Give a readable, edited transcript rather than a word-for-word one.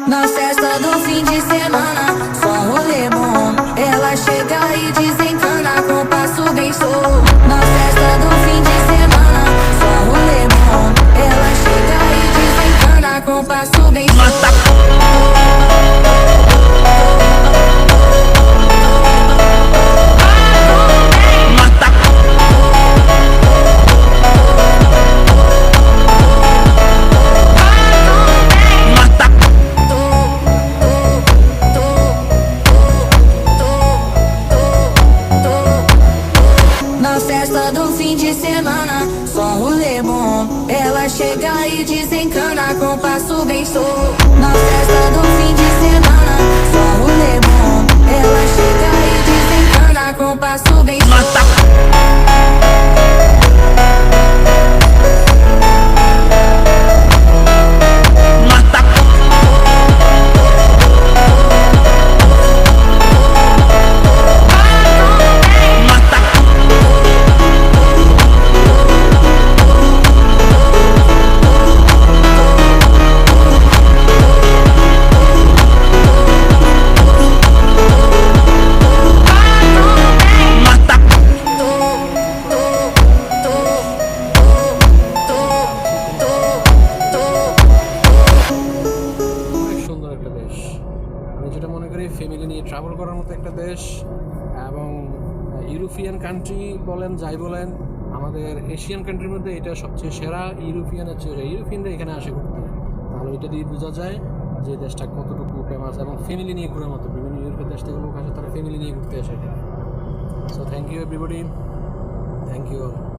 Na festa do fim de semana, só rolê bom. Ela chega e desencana com passo bem solto. Na festa do fim de semana, só rolê bom. Ela chega e desencana com passo bem Na festa do fim de semana, só rolê bom. Ela chega e desencana com passo bem solto. Na festa do fim de semana, só rolê bom. Ela chega e desencana com passo bem যেটা মনে করি ফ্যামিলি নিয়ে ট্রাভেল করার মতো একটা দেশ। এবং European country বলেন যাই বলেন, আমাদের এশিয়ান কান্ট্রির মধ্যে এটা সবচেয়ে সেরা। ইউরোপিয়ানরা এখানে আসে ঘুরতে, তাহলে এটা দিয়ে বোঝা যায় যে দেশটা কতটুকু ফেমাস এবং ফ্যামিলি নিয়ে ঘোরার মতো। বিভিন্ন ইউরোপের দেশ থেকে লোক আসে, তারা ফ্যামিলি নিয়ে ঘুরতে আসে এখানে। So thank you everybody, thank you.